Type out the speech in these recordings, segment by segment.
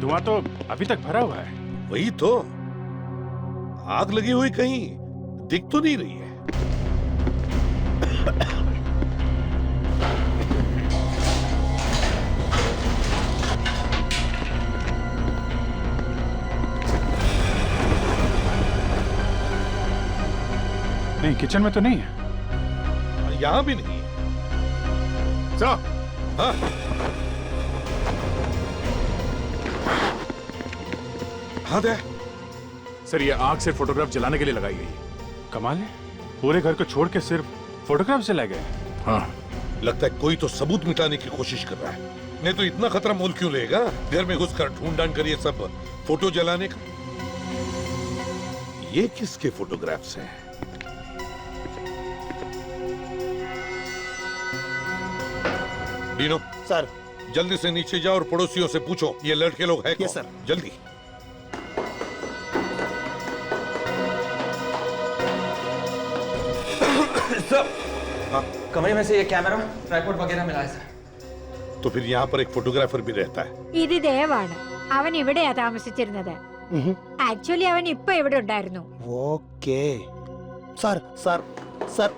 धुआं तो अभी तक भरा हुआ है। वही तो, आग लगी हुई कहीं दिख तो नहीं रही है। नहीं, किचन में तो नहीं है। यहां भी नहीं है। सर, हाँ, हाँ दे। सर ये आग से फोटोग्राफ जलाने के लिए लगाई गई है। कमाल है, पूरे घर को छोड़ के सिर्फ फोटोग्राफ जलाए गए। हाँ, लगता है कोई तो सबूत मिटाने की कोशिश कर रहा है। नहीं तो इतना खतरा मोल क्यों लेगा घर में घुसकर ढूंढ ढांड कर ये सब फोटो जलाने का। ये किसके फोटोग्राफ्स हैं? डीनो सर, जल्दी से नीचे जाओ और पड़ोसियों से पूछो ये लड़के लोग हैं कौन? Yes sir. जल्दी। सर, हाँ, कमरे में से ये कैमरा ट्राइपॉड वगैरह मिला है सर। तो फिर यहाँ पर एक फोटोग्राफर भी रहता है। ഇത് ദേവാണ്. അവൻ ഇവിടെയാ താമസിച്ചിരുന്നത്. ആക്ച്വലി അവൻ ഇപ്പൊ ഇവിടെ ഉണ്ടായിരുന്നു. ओके सर सर सर,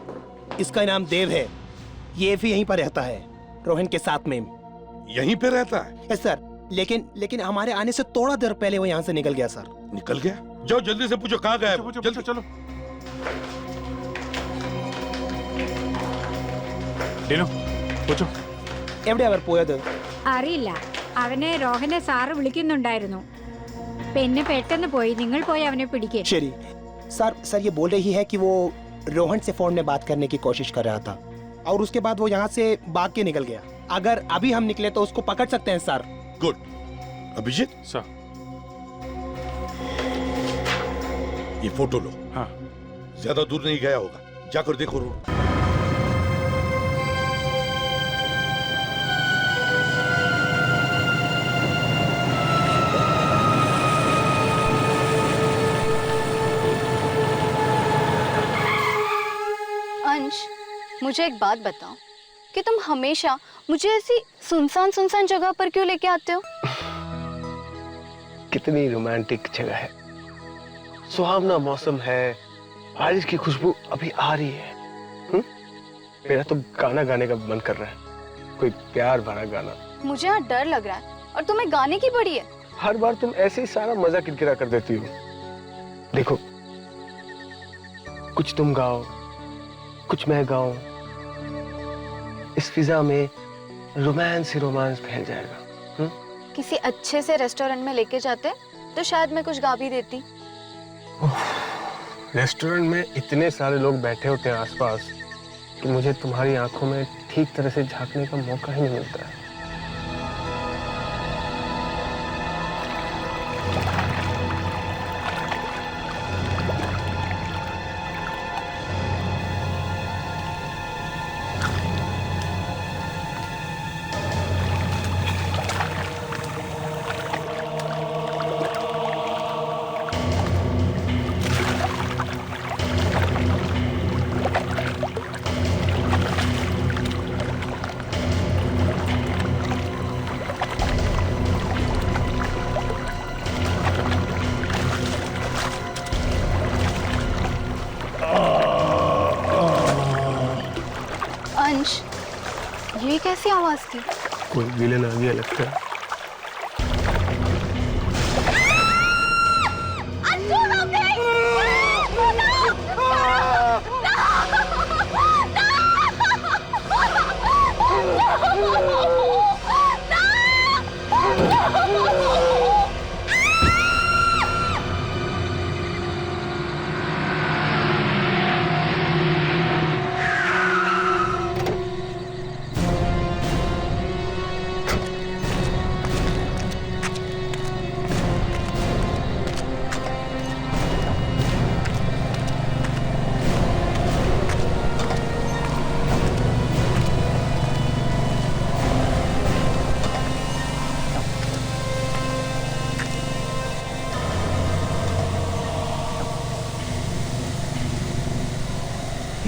इसका नाम देव है। ये भी यहीं पर रहता है, रोहन के साथ में। यहीं पे रहता है? यस सर, लेकिन हमारे आने से थोड़ा देर पहले वो यहाँ से निकल गया सर। निकल गया? जाओ जल्दी से पूछो कहाँ गया है। पूछो, जल्दी चलो। ഡീനു, പൂച്ചോ. എവിടെ അവർ പോയത്? അറിയില്ല. അവനെ രോഹനെ സാറ് വിളിക്കുന്നുണ്ടായിരുന്നു. പിന്നെ പെട്ടെന്ന് പോയി. നിങ്ങൾ പോയി അവനെ പിടിക്കേ. शरी सर ये बोल रही है कि वो रोहन से फोन में बात करने की कोशिश कर रहा था और उसके बाद वो यहाँ से भाग के निकल गया। अगर अभी हम निकले तो उसको पकड़ सकते हैं सर। गुड। अभिजीत सर, ये फोटो लो। हाँ। ज्यादा दूर नहीं गया होगा, जाकर देखो रोड। अंश, मुझे एक बात बताओ कि तुम हमेशा मुझे ऐसी सुनसान जगह पर क्यों लेके आते हो? कितनी रोमांटिक जगह है, सुहावना मौसम है, बारिश की खुशबू अभी आ रही है। मेरा तो गाना गाने का मन कर रहा है, कोई प्यार भरा गाना। मुझे यहाँ डर लग रहा है और तुम्हें गाने की बड़ी है। हर बार तुम ऐसे ही सारा मजा किरकिरा कर देती हो। देखो, कुछ तुम गाओ, कुछ मैं गाऊं, इस फिजा में रोमांस ही रोमांस फैल जाएगा। किसी अच्छे से रेस्टोरेंट में लेके जाते तो शायद मैं कुछ गा भी देती। रेस्टोरेंट में इतने सारे लोग बैठे होते हैं आसपास कि मुझे तुम्हारी आंखों में ठीक तरह से झांकने का मौका ही नहीं मिलता है। अंश, ये कैसी आवाज थी? कोई विलेन आ गया लगता है।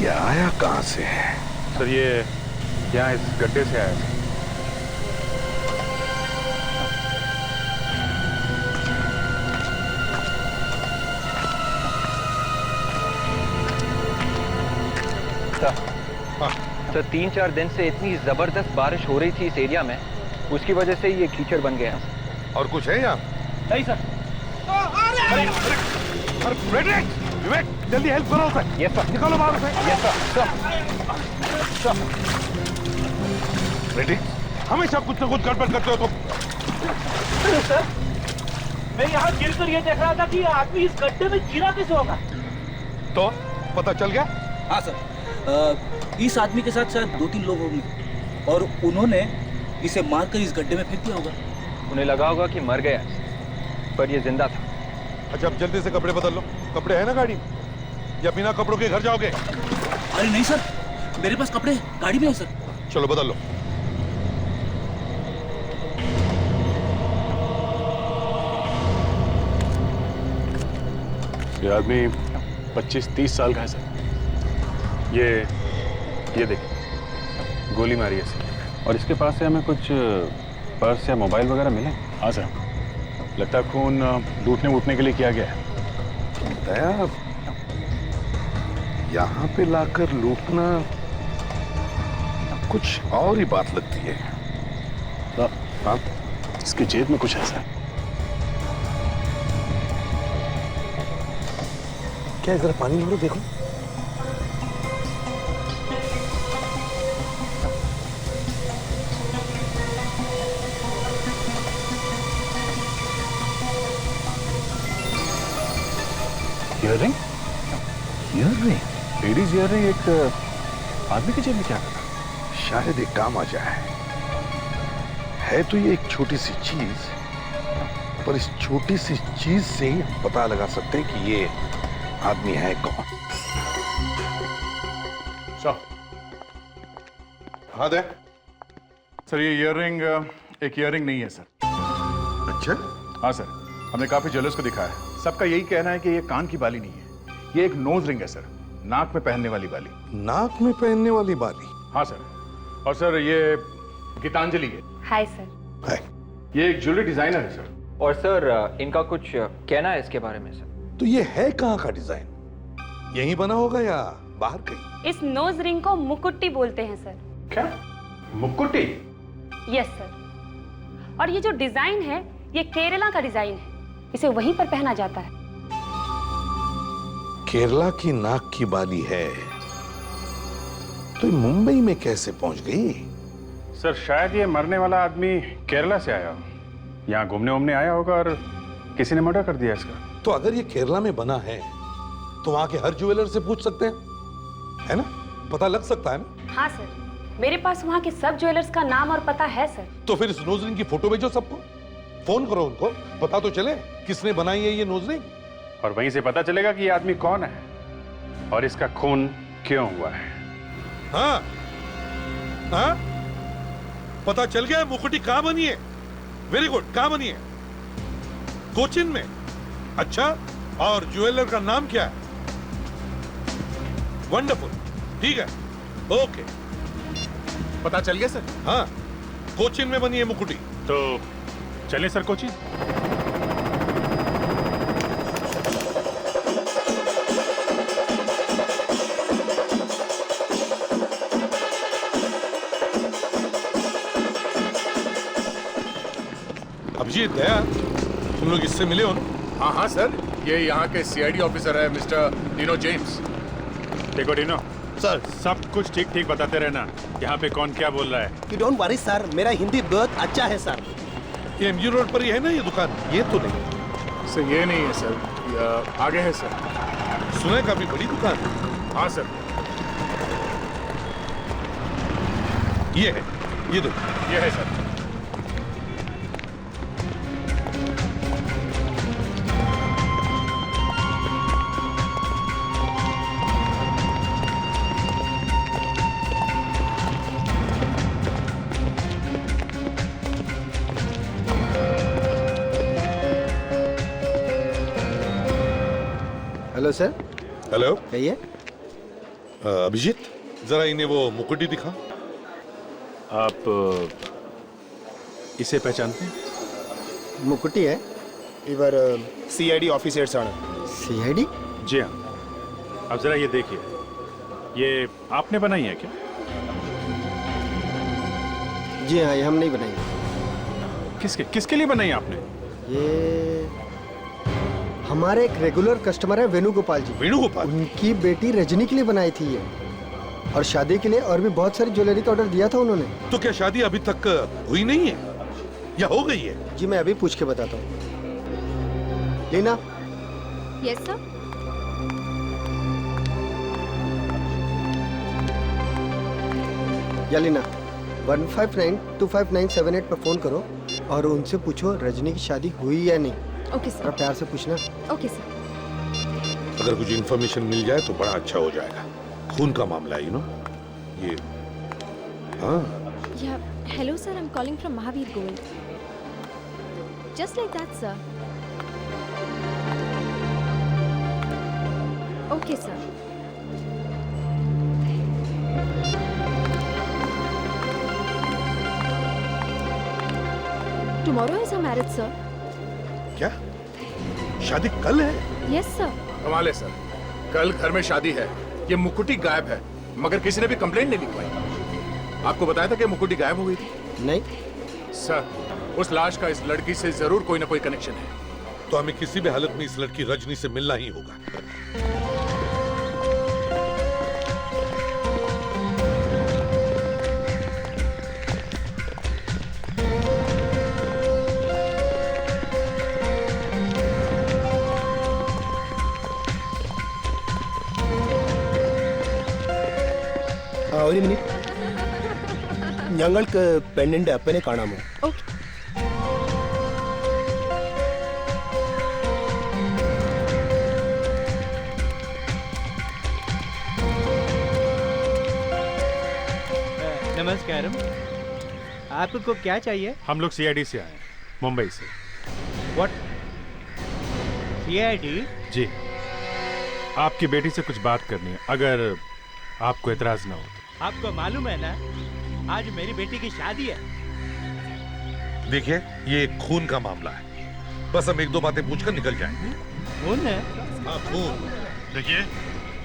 ये आया कहाँ से है? सर ये यहाँ इस गड्ढे से आया था। सर 3-4 दिन से इतनी जबरदस्त बारिश हो रही थी इस एरिया में, उसकी वजह से ये कीचड़ बन गया। और कुछ है यहाँ? नहीं सर। विवेक जल्दी हेल्प करो उसे। Yes sir. निकालो बाहर उसे। Yes sir. रेडी? हमेशा कुछ ना कुछ गड़बड़ करते हो तुम। सर मैं यहाँ गिरकर ये देख रहा था कि आदमी इस गड्ढे में गिरा कैसे होगा। तो पता चल गया? हाँ सर, इस आदमी के साथ शायद 2-3 लोग होंगे और उन्होंने इसे मारकर इस गड्ढे में फेंक दिया होगा। उन्हें लगा होगा कि मर गया, पर ये जिंदा था। अच्छा अब जल्दी से कपड़े बदल लो। कपड़े हैं ना गाड़ी में? या बिना कपड़ों के घर जाओगे? अरे नहीं सर, मेरे पास कपड़े गाड़ी में है सर। चलो बदल लो। ये आदमी 25-30 साल का है सर। ये देखिए गोली मारी है इसे। और इसके पास से हमें कुछ पर्स या मोबाइल वगैरह मिले? हाँ सर, लगता है खून लूटने वूटने के लिए किया गया है। दया, यहाँ पे लाकर लूटना कुछ और ही बात लगती है। हाँ, इसकी जेब में कुछ ऐसा है। क्या जरा पानी लो देखो। ईयररिंग? ईयररिंग? लेडीज ईयररिंग एक आदमी की जेब में क्या करना? शायद एक काम आ जाए। है तो ये एक छोटी सी चीज, पर इस छोटी सी चीज से ही पता लगा सकते हैं कि ये आदमी है कौन। हाँ दे। सर ये ईयररिंग एक ईयररिंग नहीं है सर। अच्छा? हाँ सर, हमने काफी ज्वेलर्स को दिखाया है, सबका यही कहना है कि ये कान की बाली नहीं है, ये एक नोज रिंग है सर, नाक में पहनने वाली बाली। नाक में पहनने वाली बाली? हाँ सर। और सर ये गीतांजलि है। Hi sir. है। ये एक ज्वेलरी डिजाइनर है सर। और सर इनका कुछ कहना है इसके बारे में सर। तो ये है कहाँ का डिजाइन? यहीं बना होगा या बाहर कहीं? इस नोज रिंग को मुकुट्टी बोलते हैं सर। क्या? मुकुट्टी? Yes sir. और ये जो डिजाइन है ये केरला का डिजाइन है, इसे वहीं पर पहना जाता है। केरला की नाक की बाली है तो ये मुंबई में कैसे पहुंच गई? सर शायद ये मरने वाला आदमी केरला से आया हो, यहाँ घूमने वूमने आया होगा और किसी ने मर्डर कर दिया इसका। तो अगर ये केरला में बना है तो वहां के हर ज्वेलर से पूछ सकते हैं, है ना? पता लग सकता है ना? हाँ सर, मेरे पास वहाँ के सब ज्वेलर्स का नाम और पता है सर। तो फिर इस नोज रिंग की फोटो भेजो सबको, फोन करो उनको, पता तो चले किसने बनाई है ये नोज रिंग। और वहीं से पता चलेगा कि ये आदमी कौन है और इसका खून क्यों हुआ है। हाँ हाँ, पता चल गया मुकुटी कहाँ बनी है। वेरी गुड, कहाँ बनी है? कोचिन में। अच्छा, और ज्वेलर का नाम क्या है? वंडरफुल, ठीक है, ओके। पता चल गया सर? हाँ, कोचिन में बनी है मुकुटी। तो चलें सर कोची। अभिजीत, दया, तुम लोग इससे मिले हो ना? हाँ हाँ सर, ये यहाँ के सीआईडी ऑफिसर है मिस्टर डिनो जेम्स। देखो डिनो सर, सब कुछ ठीक ठीक बताते रहना, यहाँ पे कौन क्या बोल रहा है। You don't worry सर, मेरा हिंदी बहुत अच्छा है सर। ये एमजी रोड पर ही है ना ये दुकान? ये तो नहीं सर ये नहीं है सर, आगे है सर। सुना है काफी बड़ी दुकान। हाँ सर, ये है, ये देखो, ये है सर। Hello sir. हेलो, कहिए। अभिजीत, जरा इन्हें वो मुकुटी दिखा। आप इसे पहचानते हैं? मुकुटी है इवर सीआईडी ऑफिसर्स आना। सीआईडी? जी हाँ। अब जरा ये देखिए, ये आपने बनाई है क्या? जी हाँ, ये हम नहीं बनाई। किसके लिए बनाई आपने? ये हमारे एक रेगुलर कस्टमर है वेणुगोपाल जी। वेणुगोपाल? उनकी बेटी रजनी के लिए बनाई थी ये, और शादी के लिए और भी बहुत सारी ज्वेलरी का ऑर्डर दिया था उन्होंने। तो क्या शादी अभी तक हुई नहीं है या हो गई है? जी मैं अभी पूछ के बताता हूँ। लीना। Yes sir. या लीना, 15925978 पर फोन करो और उनसे पूछो रजनी की शादी हुई या नहीं। ओके और सर। प्यार से पूछना। Okay sir. अगर कुछ इन्फॉर्मेशन मिल जाए तो बड़ा अच्छा हो जाएगा। खून का मामला है, यू नो। ये हाँ। या hello sir, I am calling from Mahavir gold. Just like that sir. Okay sir. Tomorrow is a marriage sir. क्या शादी कल है? Yes sir. कमाल है सर, कल घर में शादी है, ये मुकुटी गायब है, मगर किसी ने भी कंप्लेंट नहीं लिखवाई। आपको बताया था कि मुकुटी गायब हो गई थी? नहीं सर, उस लाश का इस लड़की से जरूर कोई ना कोई कनेक्शन है। तो हमें किसी भी हालत में इस लड़की रजनी से मिलना ही होगा। ഒരു മിനിറ്റ്, ഞങ്ങൾക്ക് പെണ്ണിന്റെ അപ്പനെ കാണാമോ? ओके। नमस्कारम, आपको क्या चाहिए? हम लोग सीआईडी से आए हैं, मुंबई से। व्हाट? सीआईडी? जी, आपकी बेटी से कुछ बात करनी है, अगर आपको एतराज ना हो तो। आपको मालूम है ना, आज मेरी बेटी की शादी है। देखिए, ये खून का मामला है, बस हम एक दो बातें पूछकर निकल जाएंगे। खून है? हाँ, खून। देखिए,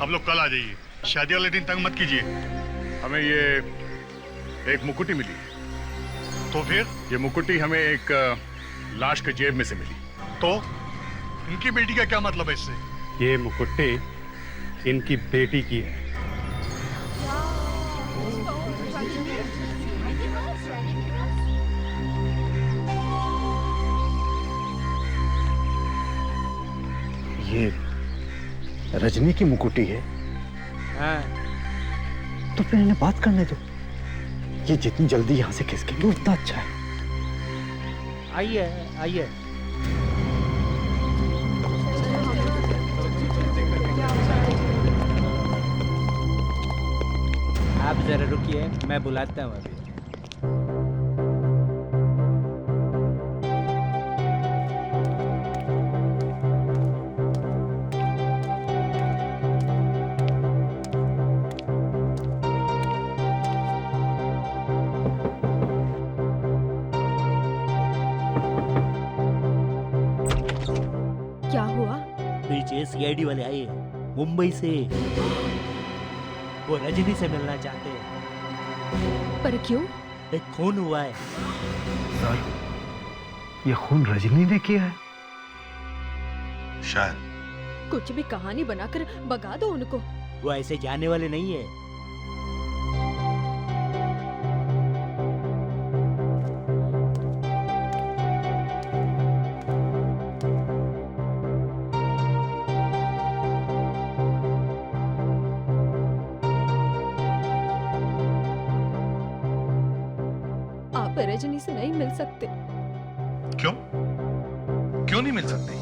आप लोग कल आ जाइए, शादी वाले दिन तंग मत कीजिए। हमें ये एक मुकुटी मिली, तो फिर ये मुकुटी हमें एक लाश के जेब में से मिली। तो इनकी बेटी का क्या मतलब है इससे? ये मुकुटी इनकी बेटी की है। ये रजनी की मुकुटी है? हाँ। तो फिर इन्हें बात करने दो। ये जितनी जल्दी यहाँ से खिसकेंगे उतना अच्छा है। आइए आइए। आप जरा रुकिए, मैं बुलाता हूँ अभी। क्या हुआ? पीछे सीआईडी वाले आए हैं, मुंबई से। वो रजनी से मिलना चाहते हैं। पर क्यों? एक खून हुआ है। ये खून रजनी ने किया है? शायद। कुछ भी कहानी बनाकर भगा दो उनको। वो ऐसे जाने वाले नहीं है। आप रजनी से नहीं मिल सकते। क्यों? क्यों नहीं मिल सकते?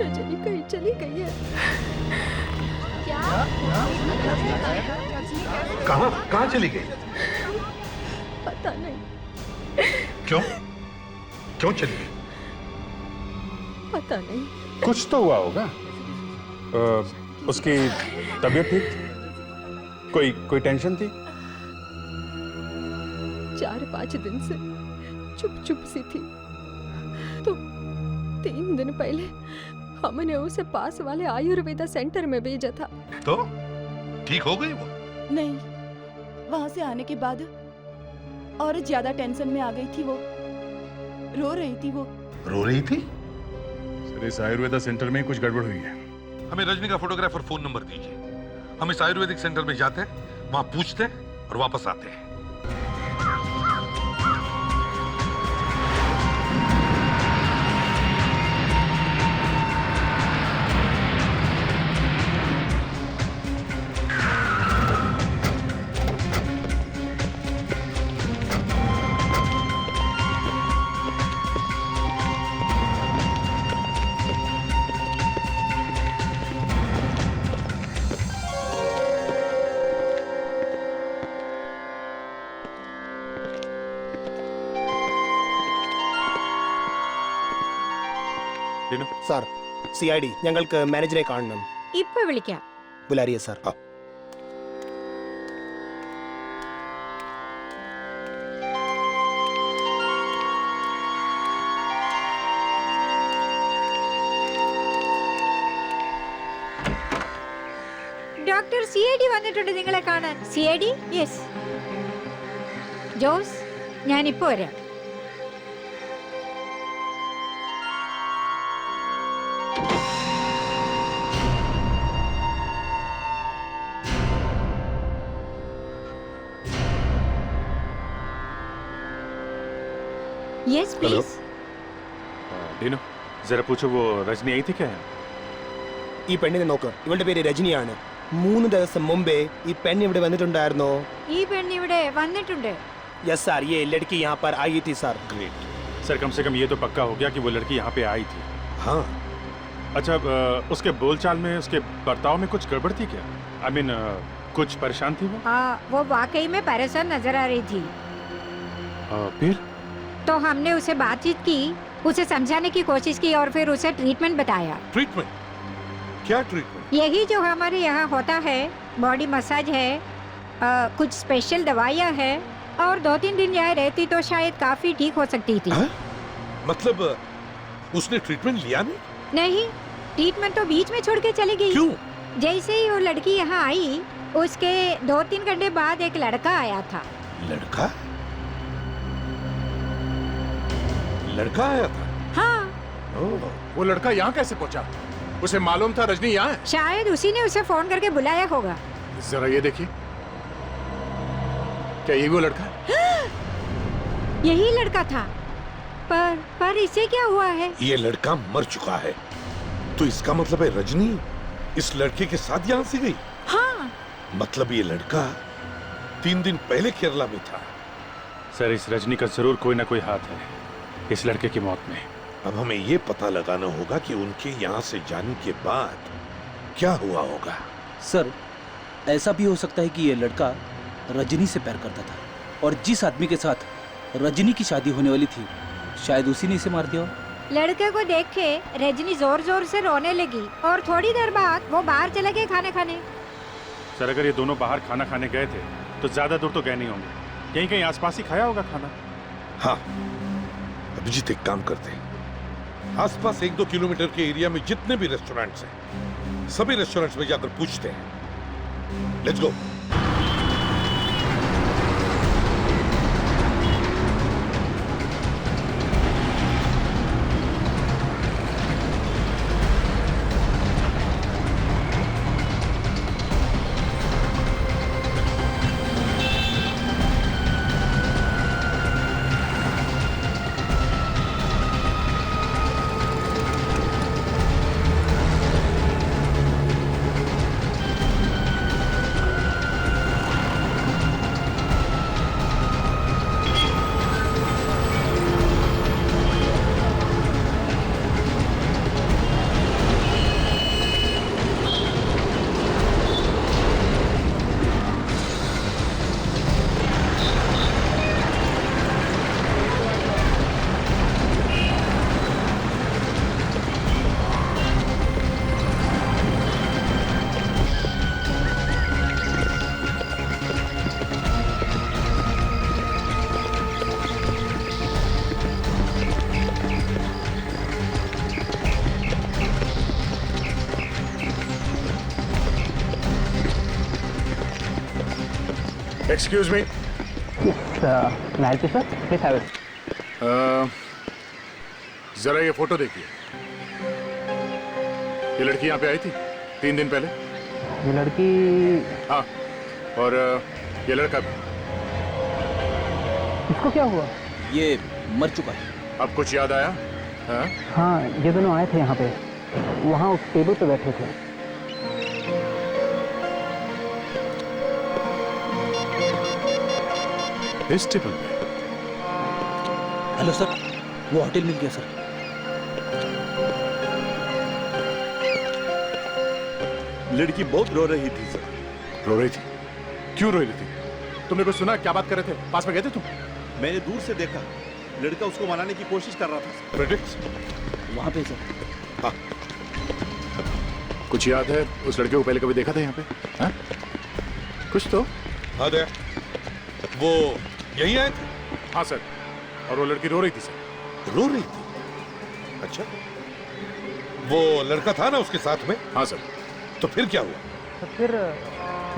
रजनी कहीं चली गई है। क्या? कहाँ चली गई? पता नहीं। क्यों? क्यों चली गई? पता नहीं। कुछ तो हुआ होगा। उसकी तबीयत ठीक थी? कोई टेंशन थी? 4-5 दिन से चुप चुप सी थी, तो 3 दिन पहले हमने उसे पास वाले आयुर्वेदा सेंटर में भेजा था। तो ठीक हो गई वो? नहीं, वहां से आने के बाद और ज्यादा टेंशन में आ गई थी वो। रो रही थी वो। रो रही थी? सर इस आयुर्वेदा सेंटर में कुछ गड़बड़ हुई है। हमें रजनी का फोटोग्राफर फोन नंबर दीजिए। हम इस आयुर्वेदिक सेंटर में जाते हैं, वहां पूछते हैं और वापस आते हैं। സാർ CID ഞങ്ങൾക്ക് മാനേജറെ കാണണം. ഇപ്പൊ വിളിക്കാം. बुला रही है सर. ഡോക്ടർ CID വന്നിട്ടുണ്ട് നിങ്ങളെ കാണാൻ. CID? യെസ്. ജോസ്, ഞാൻ ഇപ്പോ വരാം. Yes please. ഡീനോ, जरा पूछो वो रजनी आई थी क्या? ഈ പെണ്ണിനെ നോക്ക്. ഇവളുടെ പേര് രജനിയാണ്. 3 ദിവസം മുമ്പേ ഈ പെണ്ണ് ഇവിടെ വന്നിട്ടുണ്ടായിരുന്നോ? ഈ പെണ്ണ് ഇവിടെ വന്നിട്ടുണ്ട്. यस सर, ये लड़की यहाँ पर आई थी सर. ग्रेट सर, कम से कम ये तो पक्का हो गया कि वो लड़की यहाँ पे आई थी. हाँ. अच्छा, उसके बोलचाल में, उसके बर्ताव में कुछ गड़बड़ थी क्या? आई मीन कुछ परेशान थी वो? हाँ, वो वाकई में परेशान नजर आ रही थी. फिर तो हमने उसे बातचीत की, उसे समझाने की कोशिश की और फिर उसे ट्रीटमेंट बताया. ट्रीटमेंट? क्या ट्रीटमेंट? यही जो हमारे यहाँ होता है, बॉडी मसाज है, कुछ स्पेशल दवाइयाँ है, और 2-3 दिन यहाँ रहती तो शायद काफी ठीक हो सकती थी. मतलब उसने ट्रीटमेंट लिया नहीं? नहीं, ट्रीटमेंट तो बीच में छोड़ के चली गई. क्यों? जैसे ही वो लड़की यहाँ आई, उसके 2-3 घंटे बाद एक लड़का आया था. लड़का? लड़का आया था? हाँ. वो लड़का यहाँ कैसे पहुँचा? उसे मालूम था रजनी यहाँ है? शायद उसी ने उसे फोन करके बुलाया होगा. जरा ये देखिए, क्या ये वो लड़का है? यही लड़का था. पर इसे क्या हुआ है? ये लड़का मर चुका है. तो इसका मतलब है रजनी इस लड़के के साथ यहाँ से गई? हाँ. मतलब ये लड़का 3 दिन पहले केरला में था. सर, इस रजनी का जरूर कोई ना कोई हाथ है इस लड़के की मौत में. अब हमें ये पता लगाना होगा कि उनके यहाँ से जाने के बाद क्या हुआ होगा. सर, ऐसा भी हो सकता है कि ये लड़का रजनी से प्यार करता था और जिस आदमी के साथ रजनी की शादी होने वाली थी, शायद उसी ने इसे मार दिया. लड़के को देख के रजनी जोर जोर से रोने लगी और थोड़ी देर बाद वो बाहर चले गए खाना खाने. सर, अगर ये दोनों बाहर खाना खाने गए थे तो ज्यादा दूर तो गए नहीं होंगे. कहीं कहीं आसपास ही खाया होगा खाना. हाँ, अभिजीत एक काम करते हैं, आसपास 1-2 किलोमीटर के एरिया में जितने भी रेस्टोरेंट्स हैं, सभी रेस्टोरेंट्स में जाकर पूछते हैं. Let's go. Excuse me. जरा ये फोटो देखिए। ये लड़की यहाँ पे आई थी 3 दिन पहले। ये लड़की? हाँ, और ये लड़का भी। इसको क्या हुआ? ये मर चुका है। अब कुछ याद आया? हाँ? हाँ, ये दोनों आए थे यहाँ पे, वहाँ उस टेबल पे बैठे थे। इस टेबल पे? हेलो सर, वो होटल मिल गया सर। लड़की बहुत रो रही थी सर। रो रही थी? क्यों रो रही थी? तुमने कुछ सुना? क्या बात कर रहे थे? पास में गए थे तुम? मैंने दूर से देखा, लड़का उसको मनाने की कोशिश कर रहा था। प्रेडिक्ट वहाँ पे सर। हाँ। कुछ याद है? उस लड़के को पहले कभी देखा था यहाँ पे? हाँ? कुछ तो? हाँ दे, वो यहीं आए थे? हाँ सर। और वो लड़की रो रही थी सर। रो रही थी? अच्छा, वो लड़का था ना उसके साथ में? हाँ सर। तो फिर क्या हुआ? तो फिर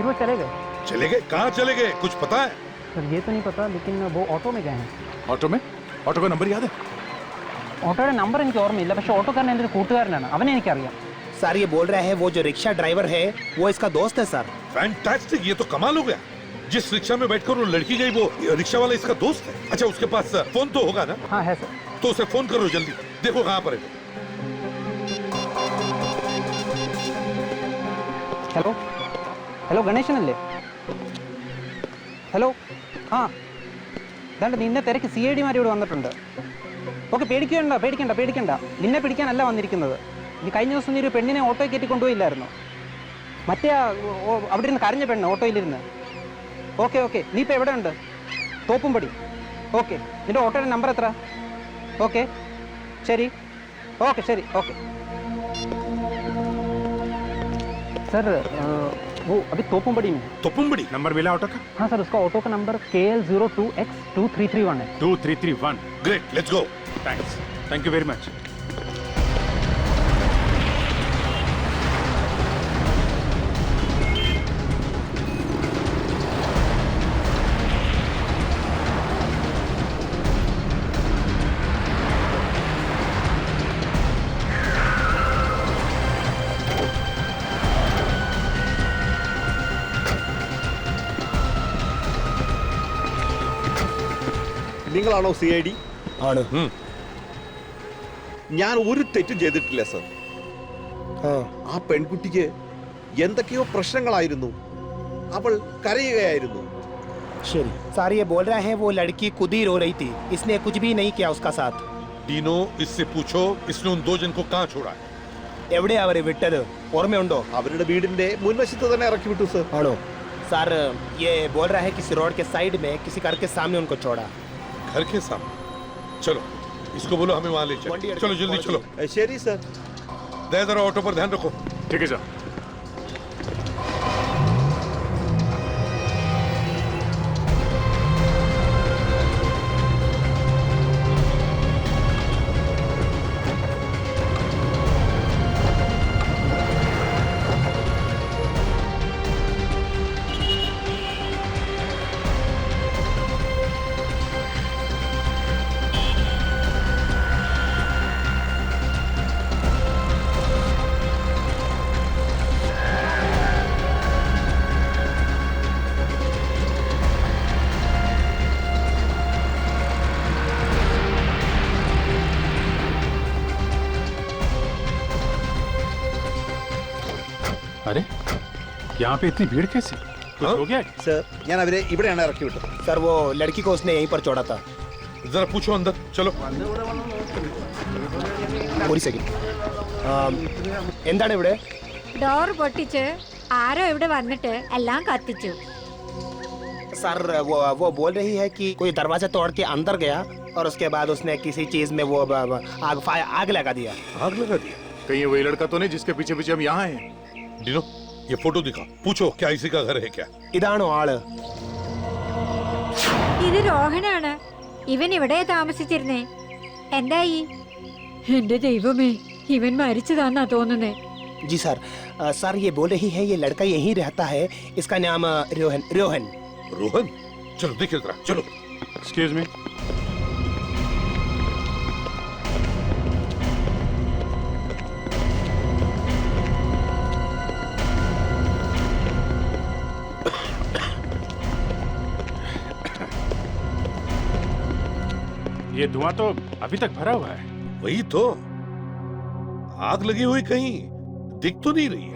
वो चले गए। चले गए? कहाँ चले गए, कुछ पता है? सर ये तो नहीं पता, लेकिन वो ऑटो में गए हैं। ऑटो में? ऑटो का नंबर याद है? ഓട്ടോയുടെ നമ്പർ എനിക്ക് ഓർമ്മയില്ല, പക്ഷെ ഓട്ടോക്കാരൻ എൻ്റെ ഒരു കൂട്ടുകാരനാണ്, അവനെ എനിക്കറിയാം। सर ये बोल रहे हैं वो जो रिक्शा ड्राइवर है वो इसका दोस्त है सर। फैंटास्टिक, ये तो कमाल हो गया। जिस रिक्शा में बैठकर वो लड़की गई वो रिक्शा वाला इसका दोस्त है। अच्छा, उसके पास फोन तो होगा ना? हाँ है सर। तो उसे फोन करो जल्दी, देखो कहाँ पर है। Hello hello, ഗണേശനല്ലേ? ഹലോ, ആ ദാണ്ട് നിന്നെ തിരക്ക് CID ഇവിടെ വന്നിട്ടുണ്ട്. ഓക്കെ, പേടിക്കണ്ട പേടിക്കണ്ട പേടിക്കണ്ട, നിന്നെ പിടിക്കാനല്ല വന്നിരിക്കുന്നത്. നീ കഴിഞ്ഞ ദിവസം നീ ഒരു പെണ്ണിനെ ഓട്ടോയിൽ കയറ്റി കൊണ്ടുപോയില്ലായിരുന്നു? മറ്റേ അവിടെ ഇരുന്ന് കരഞ്ഞ പെണ്ണ് ഓട്ടോയിലിരുന്ന്. ഓക്കെ ഓക്കെ, നീ ഇപ്പോൾ എവിടെ ഉണ്ട്? തോപ്പുംപടി. ഓക്കെ, നിന്റെ ഓട്ടോയുടെ നമ്പർ എത്ര? ഓക്കെ ശരി, ഓക്കെ ശരി, ഓക്കെ सर। वो अभी तोपुमबड़ी में। तोपुमबड़ी? नंबर मिला ऑटो का? हाँ सर, उसका ऑटो का नंबर KL02X2331 है। 2331। Great, let's go. Thanks, thank you very much. നിങ്ങളാണോ CID? ആണ്. ഞാൻ ഒരു തെറ്റും ചെയ്തിട്ടില്ല സർ. ആ പെൺകുട്ടിക്ക് എന്തൊക്കെയോ പ്രശ്നങ്ങളായിരുന്നു, അവൾ കരയുകയായിരുന്നു. ശരി सर, ये बोल रहे हैं वो लड़की खुद ही रो रही थी, इसने कुछ भी नहीं किया उसका साथ। डीनो, इससे पूछो इसने उन 2 जन को कहाँ छोड़ा है? എവിടെ അവരെ വിട്ടത് ഓർമ്മയുണ്ടോ? അവരുടെ വീടിന്റെ മുൻവശത്ത് തന്നെ ഇറക്കി വിട്ടു സർ. ആണോ? सर ये बोल रहा है किसी रोड के साइड में किसी घर के सामने उनको छोड़ा। घर के सामने? चलो इसको बोलो हमें वहां ले चलो। चलो जल्दी चलो। ശരി സർ। दे जरा ऑटो पर ध्यान रखो। ठीक है सर। अरे यहाँ पे इतनी भीड़ कैसे? कुछ हो गया? സർ, ഞാൻ അവരെ ഇവിടെയാണ് ഇറക്കി വിട്ടത്. सर वो लड़की को उसने यहीं पर छोड़ा था। जरा पूछो अंदर, चलो। ഒരു സെക്കൻഡ്, എന്താണ് ഇവിടെ? ഡോർ പൊട്ടിച്ച് ആരോ ഇവിടെ വന്നിട്ട് എല്ലാം കത്തിച്ചു. सर वो बोल रही है कि कोई दरवाजा तोड़ के अंदर गया और उसके बाद उसने किसी चीज में वो आग लगा दिया। आग लगा दिया? कहीं ये वही लड़का तो नहीं जिसके पीछे पीछे हम यहाँ हैं? डीनो, ये फोटो दिखा, पूछो क्या इसी का घर है क्या? ഇതാണോ ആള്? ഇത് രോഹനാണ്. ഇവൻ ഇവിടെ താമസിച്ചിരുന്നേ. എന്തായി? എന്റെ ദൈവമേ, ഇവൻ മരിച്ചതാന്നാ തോന്നുന്നേ. जी सर, सर ये बोल रही है ये लड़का यहीं रहता है, इसका नाम रोहन। रोहन रोहन, चलो देखिए जरा, चलो। Excuse me. ये धुआं तो अभी तक भरा हुआ है। वही तो, आग लगी हुई कहीं दिख तो नहीं रही है।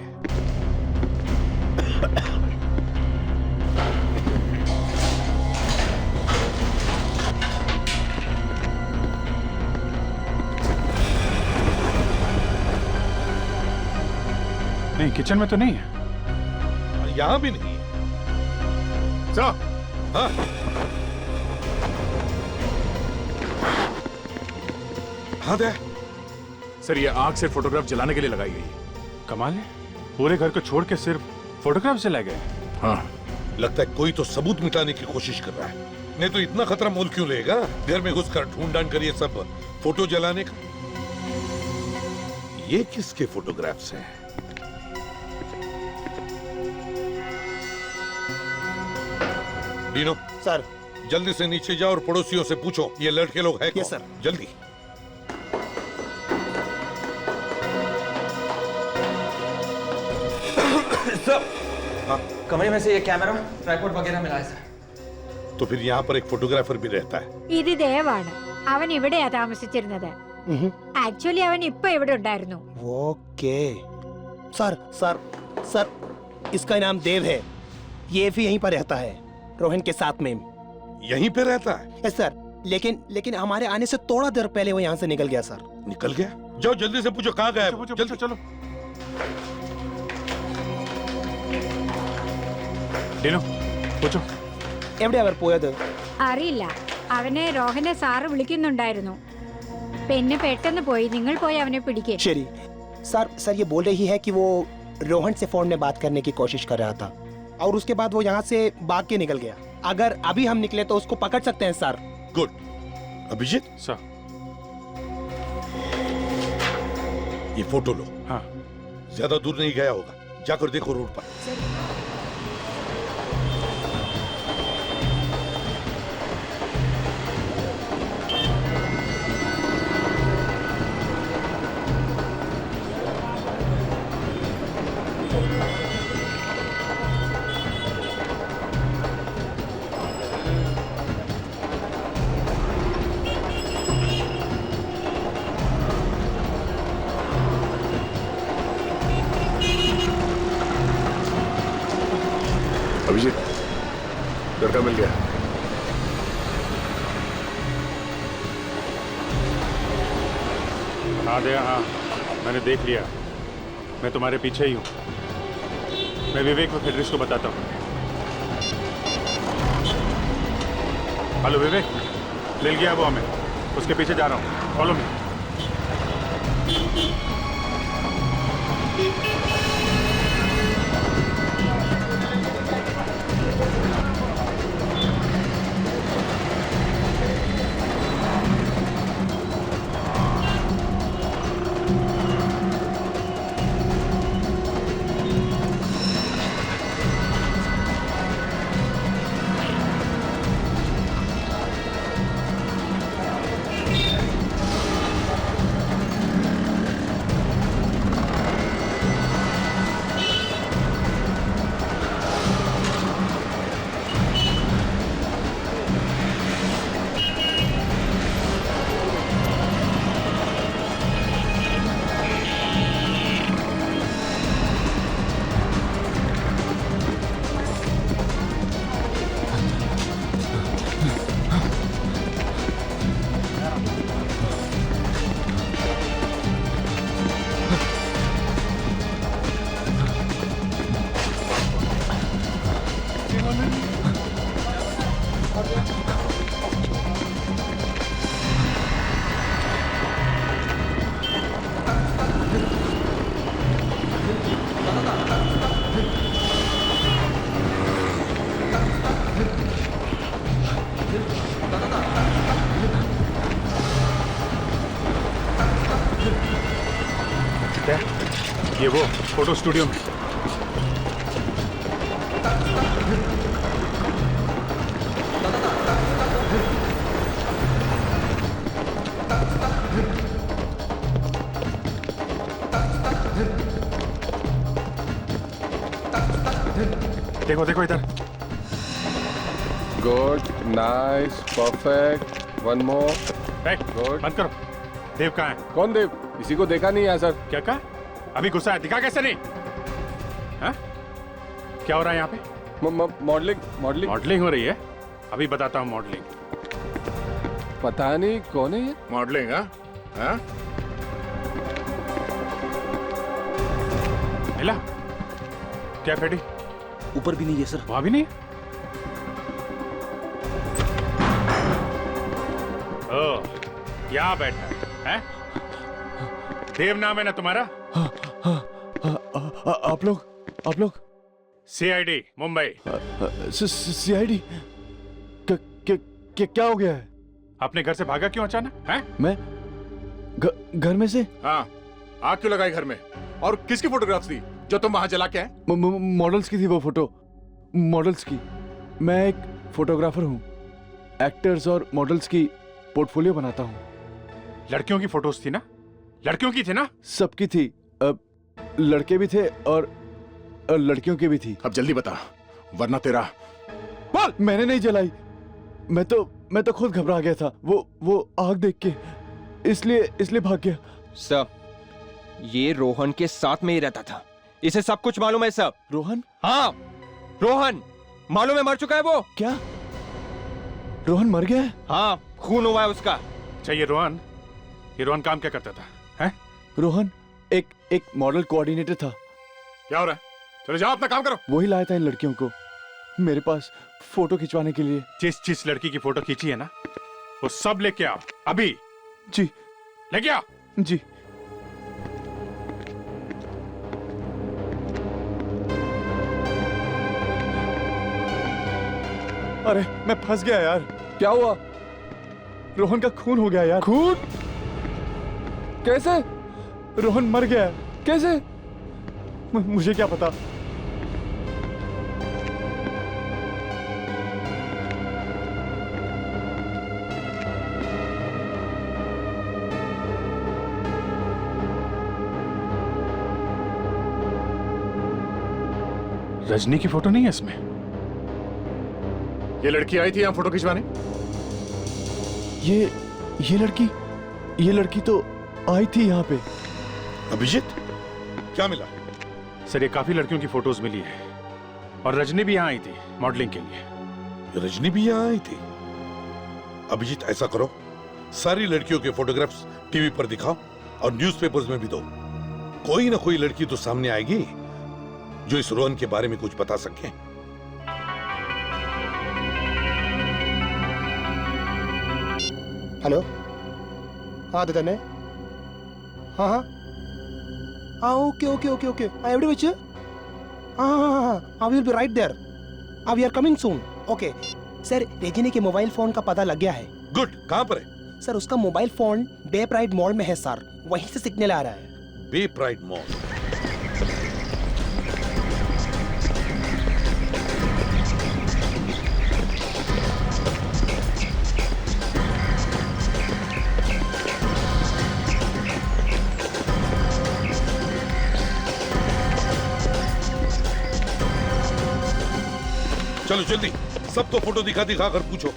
नहीं, किचन में तो नहीं है। यहां भी नहीं है। सर, हाँ, हाँ दे। सर, ये आग सिर्फ फोटोग्राफ जलाने के लिए लगाई गई है। कमाल है, पूरे घर को छोड़ के सिर्फ फोटोग्राफ जलाए गए। हाँ, लगता है कोई तो सबूत मिटाने की कोशिश कर रहा है। नहीं तो इतना खतरा मोल क्यों लेगा? घर में घुसकर ढूंढ कर ये सब फोटो जलाने का। ये किसके फोटोग्राफ्स हैं? डीनो सर, जल्दी से नीचे जाओ और पड़ोसियों से पूछो ये लड़के लोग हैं कौन? Yes sir. जल्दी। हाँ? कमरे में से ये कैमरा ट्राइपॉड वगैरह मिला है सर। तो फिर यहाँ पर एक फोटोग्राफर भी रहता है। ഇത് ദേവാണ്. അവൻ ഇവിടെയാ താമസിച്ചിരുന്നത്. ആക്ച്വലി അവൻ ഇപ്പൊ ഇവിടെ ഉണ്ടായിരുന്നു. ओके सर, सर, सर, इसका नाम देव है। ये भी यहीं पर रहता है, रोहन के साथ में। यहीं पे रहता है? यस सर, लेकिन हमारे आने से थोड़ा देर पहले वो यहाँ से निकल गया सर। निकल गया? जाओ जल्दी से पूछो कहाँ गया। जल्दी चलो। ഡീനോ, പൂച്ചോ. എവിടെ അവർ പോയത്? അറിയില്ല. അവനെ രോഹനെ സാറ് വിളിക്കുന്നുണ്ടായിരുന്നു. പിന്നെ പെട്ടെന്ന് പോയി. നിങ്ങൾ പോയി അവനെ പിടിക്കേ. शरी सर ये बोल रही है कि वो रोहन से फोन में बात करने की कोशिश कर रहा था और उसके बाद वो यहाँ से भाग के निकल गया। अगर अभी हम निकले तो उसको पकड़ सकते हैं सर। गुड। अभिजीत सर, ये फोटो लो। हाँ। ज्यादा दूर नहीं गया होगा, जाकर देखो रोड पर। अभिजीत, लड़का मिल गया। हाँ दया, हाँ, मैंने देख लिया। मैं तुम्हारे पीछे ही हूँ। मैं विवेक और फेडरिस को बताता हूँ। हेलो विवेक, ले गया वो हमें। उसके पीछे जा रहा हूँ, फॉलो मी। ये वो फोटो स्टूडियो में। देखो देखो इधर। Good, nice, perfect, one more. Good. बंद करो। देव कहाँ है? कौन देव? किसी को देखा नहीं है सर। क्या कहा? अभी गुस्सा है, दिखा कैसे नहीं? हाँ? क्या हो रहा है यहाँ पे? मॉडलिंग मॉडलिंग मॉडलिंग हो रही है? अभी बताता हूँ मॉडलिंग। पता नहीं कौन है ये। मॉडलिंग? हाँ? मिला? क्या फेडी? ऊपर भी नहीं है सर। वहां भी नहीं? ओ, यहाँ बैठा है? देव नाम है ना तुम्हारा? आप लोग सीआईडी मुंबई। सीआईडी? क्या हो गया है? अपने घर से भागा क्यों अचानक? हैं? मैं घर में से? हाँ, आग क्यों लगाई घर में? और किसकी फोटोग्राफ्स थी जो तुम वहां जला के आए? मॉडल्स की थी वो फोटो, मॉडल्स की। मैं एक फोटोग्राफर हूँ, एक्टर्स और मॉडल्स की पोर्टफोलियो बनाता हूँ। लड़कियों की फोटोज थी ना? लड़कियों की थी ना? सबकी थी। लड़के भी थे और लड़कियों की भी थी। अब जल्दी बता, वरना तेरा बोल। मैंने नहीं जलाई, मैं तो खुद घबरा गया था, वो आग देख के, इसलिए भाग गया। सर, ये रोहन के साथ में ही रहता था, इसे सब कुछ मालूम है सर। रोहन? हाँ, रोहन मालूम है, मर चुका है वो। क्या? रोहन मर गया है? हाँ, खून हुआ है उसका। अच्छा, ये रोहन काम क्या करता था? हैं? रोहन एक मॉडल कोऑर्डिनेटर था। क्या हो रहा है? चलो जाओ, अपना काम करो। वही लाया था इन लड़कियों को मेरे पास फोटो खिंचवाने के लिए। जिस लड़की की फोटो खींची है ना, वो सब लेके आओ अभी। जी। लेके आओ। जी। अरे मैं फंस गया यार। क्या हुआ? रोहन का खून हो गया यार। खून? कैसे? रोहन मर गया है। कैसे? मुझे क्या पता। रजनी की फोटो नहीं है इसमें। ये लड़की आई थी यहाँ फोटो खिंचवाने? ये लड़की तो आई थी यहाँ पे। अभिजीत, क्या मिला? सर, ये काफी लड़कियों की फोटोज मिली है और रजनी भी यहाँ आई थी मॉडलिंग के लिए। रजनी भी यहाँ आई थी? अभिजीत, ऐसा करो, सारी लड़कियों के फोटोग्राफ्स टीवी पर दिखाओ और न्यूज़पेपर्स में भी दो। कोई ना कोई लड़की तो सामने आएगी जो इस रोहन के बारे में कुछ बता सके। हेलो, हाँ ददन है। हाँ, ओके। Every which? हाँ, we will be right there. We are coming soon. Okay sir, Rajni के मोबाइल फोन का पता लग गया है। गुड, कहाँ पर है? सर, उसका मोबाइल फोन बे प्राइड मॉल में है सर, वहीं से सिग्नल आ रहा है। बे प्राइड मॉल? चलो जल्दी, सबको फोटो दिखा कर पूछो।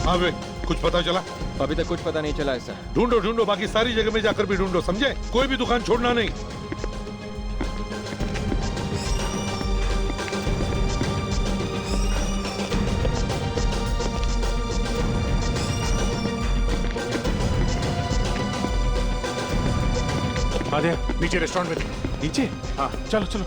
हाँ वे, कुछ पता चला? अभी तक कुछ पता नहीं चला है सर। ढूंढो, बाकी सारी जगह में जाकर भी ढूंढो, समझे? कोई भी दुकान छोड़ना नहीं। आधे नीचे रेस्टोरेंट में। नीचे? हाँ, चलो।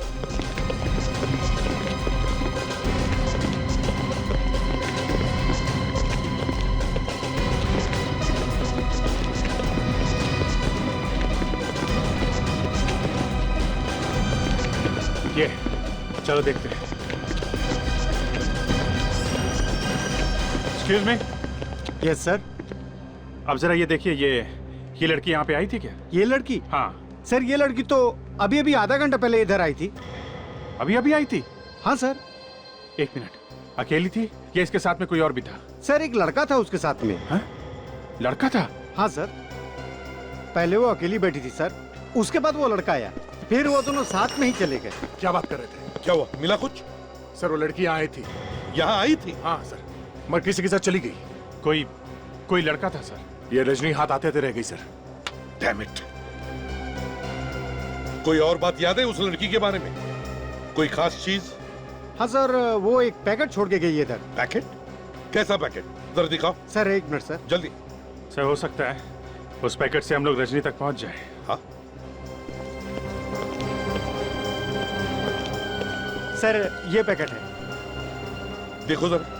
ये चलो देखते हैं। Excuse me, yes sir. अब जरा ये देखिए, ये लड़की यहाँ पे आई थी क्या? ये लड़की? हाँ सर, ये लड़की तो अभी अभी आधा घंटा पहले इधर आई थी। अभी अभी आई थी? हाँ सर। एक मिनट, अकेली थी या इसके साथ में कोई और भी था? सर, एक लड़का था उसके साथ में। हाँ? लड़का था? हाँ सर, पहले वो अकेली बैठी थी सर, उसके बाद वो लड़का आया, फिर वो दोनों साथ में ही चले गए। क्या बात कर रहे थे? क्या हुआ? मिला कुछ? सर वो लड़की यहाँ आई थी। यहाँ आई थी? हाँ सर, मगर किसी के साथ चली गई। कोई लड़का था सर। ये रजनी हाथ आते आते रह गई सर। Damn it. कोई और बात याद है उस लड़की के बारे में? कोई खास चीज? हाँ सर, वो एक पैकेट छोड़ के गई है इधर। पैकेट? कैसा पैकेट? जरा दिखाओ। सर एक मिनट सर। जल्दी। सर हो सकता है उस पैकेट से हम लोग रजनी तक पहुंच जाए। हाँ सर, ये पैकेट है। देखो जरा।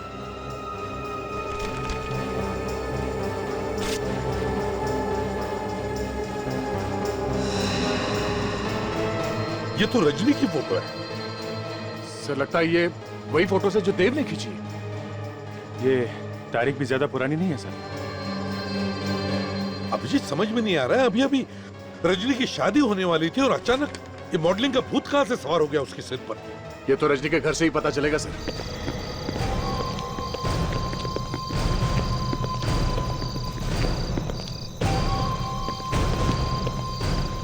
ये तो रजनी की फोटो है। सर लगता है ये वही फोटो से जो देव ने खींची। ये तारीख भी ज्यादा पुरानी नहीं है सर। अभिजीत, समझ में नहीं आ रहा है, अभी अभी रजनी की शादी होने वाली थी और अचानक ये मॉडलिंग का भूत कहां से सवार हो गया उसके सिर पर? ये तो रजनी के घर से ही पता चलेगा सर।